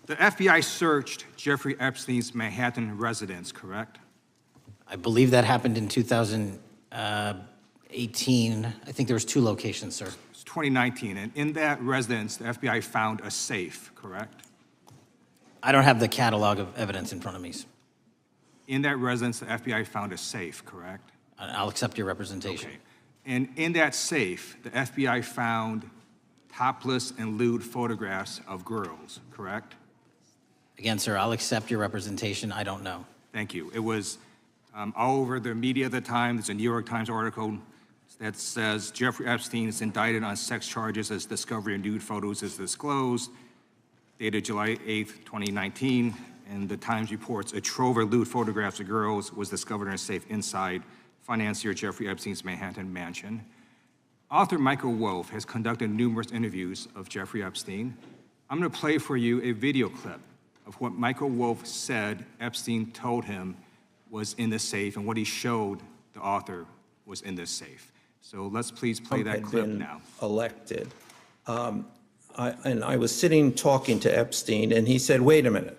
The FBI searched Jeffrey Epstein's Manhattan residence, correct? I believe that happened in 2018. I think there was 2 locations, sir. It's 2019, and in that residence, the FBI found a safe, correct? I don't have the catalog of evidence in front of me. In that residence, the FBI found a safe, correct? I'll accept your representation. Okay. And in that safe, the FBI found topless and lewd photographs of girls, correct? Again, sir, I'll accept your representation. I don't know. Thank you. It was all over the media at the time. There's a New York Times article that says Jeffrey Epstein is indicted on sex charges as discovery of nude photos is disclosed, dated July 8th, 2019. And the Times reports a trove of lewd photographs of girls was discovered in a safe inside financier Jeffrey Epstein's Manhattan mansion. Author Michael Wolff has conducted numerous interviews of Jeffrey Epstein. I'm going to play for you a video clip of what Michael Wolff said Epstein told him was in the safe and what he showed the author was in this safe. So let's please play that clip now. Elected. And I was sitting talking to Epstein, and he said, "Wait a minute,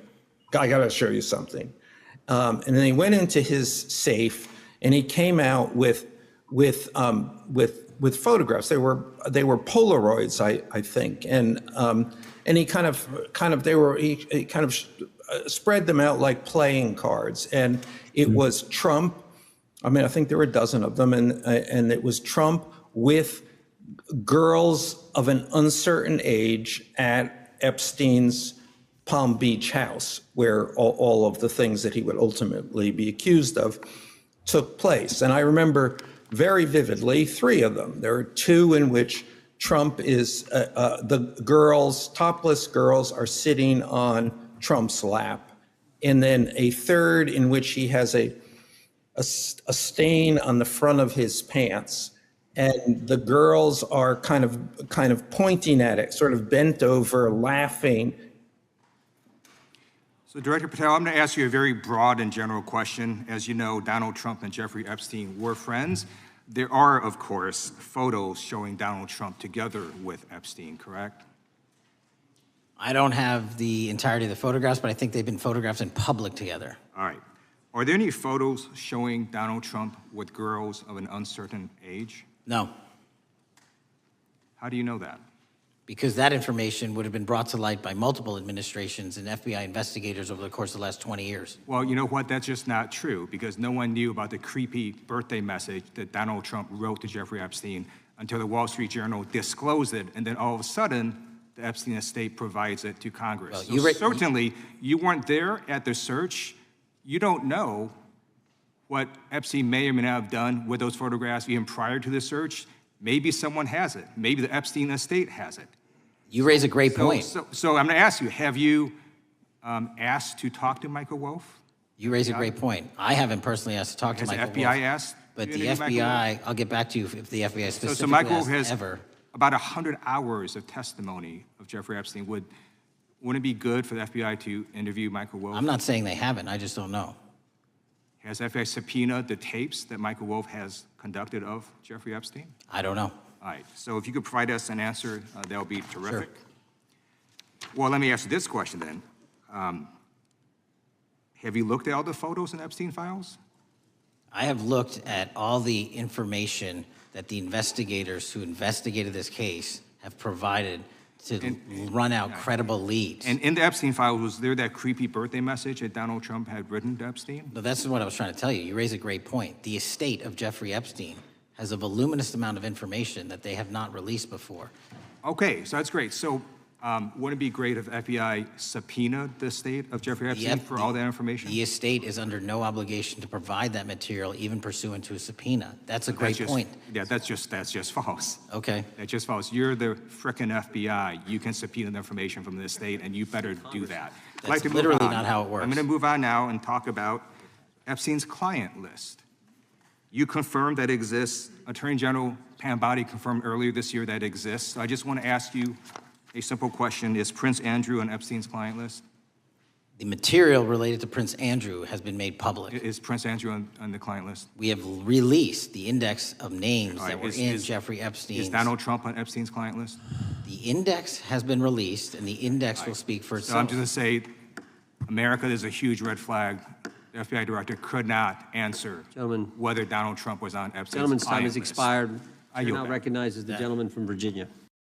I got to show you something." And then he went into his safe, and he came out with photographs. They were Polaroids, I think, and he kind of spread them out like playing cards, and it was Trump. I mean, I think there were a dozen of them, and it was Trump with girls of an uncertain age at Epstein's Palm Beach house, where all of the things that he would ultimately be accused of took place. And I remember very vividly 3 of them. There are 2 in which Trump is, the girls, topless girls, are sitting on Trump's lap. And then a 3rd in which he has a stain on the front of his pants. And the girls are kind of pointing at it, sort of bent over, laughing. So Director Patel, I'm going to ask you a very broad and general question. As you know, Donald Trump and Jeffrey Epstein were friends. There are, of course, photos showing Donald Trump together with Epstein, correct? I don't have the entirety of the photographs, but I think they've been photographed in public together. All right. Are there any photos showing Donald Trump with girls of an uncertain age? No. How do you know that? Because that information would have been brought to light by multiple administrations and FBI investigators over the course of the last 20 years. Well, you know what? That's just not true, because no one knew about the creepy birthday message that Donald Trump wrote to Jeffrey Epstein until the Wall Street Journal disclosed it, and then all of a sudden, the Epstein estate provides it to Congress. Well, so certainly, you weren't there at the search. You don't know what Epstein may or may not have done with those photographs even prior to the search. Maybe someone has it. Maybe the Epstein estate has it. You raise a great point. So I'm going to ask you, have you asked to talk to Michael Wolff? You raise a great point. I haven't personally asked to talk to Michael Wolff. Has the FBI asked? But the FBI, I'll get back to you if the FBI specifically so Michael Wolff has ever. About 100 hours of testimony of Jeffrey Epstein. Wouldn't it be good for the FBI to interview Michael Wolff? I'm not saying they haven't. I just don't know. Has FBI subpoenaed the tapes that Michael Wolff has conducted of Jeffrey Epstein? I don't know. All right. So if you could provide us an answer, that would be terrific. Sure. Well, let me ask you this question then. Have you looked at all the photos in Epstein files? I have looked at all the information that the investigators who investigated this case have provided to run out credible leads. And in the Epstein files, was there that creepy birthday message that Donald Trump had written to Epstein? No, that's what I was trying to tell you. You raise a great point. The estate of Jeffrey Epstein has a voluminous amount of information that they have not released before. Okay, so that's great. So wouldn't it be great if FBI subpoenaed the estate of Jeffrey Epstein for all that information? The estate is under no obligation to provide that material, even pursuant to a subpoena. That's a great point. Yeah, that's just false. Okay. That's just false. You're the frickin' FBI. You can subpoena the information from the estate, and you better do that. That's literally not how it works. I'm going to move on now and talk about Epstein's client list. You confirmed that it exists. Attorney General Pam Bondi confirmed earlier this year that it exists. So I just want to ask you a simple question. Is Prince Andrew on Epstein's client list? The material related to Prince Andrew has been made public. Is Prince Andrew on the client list? We have released the index of names All right, that were is- in is- Jeffrey Epstein's. Is Donald Trump on Epstein's client list? The index has been released, and the index will speak for So I'm itself. just going to say, America, there's a huge red flag. The FBI director could not answer Gentlemen. whether Donald Trump was on Epstein's Gentleman's time client has list. expired. I Chair yield now back. recognizes the gentleman from Virginia.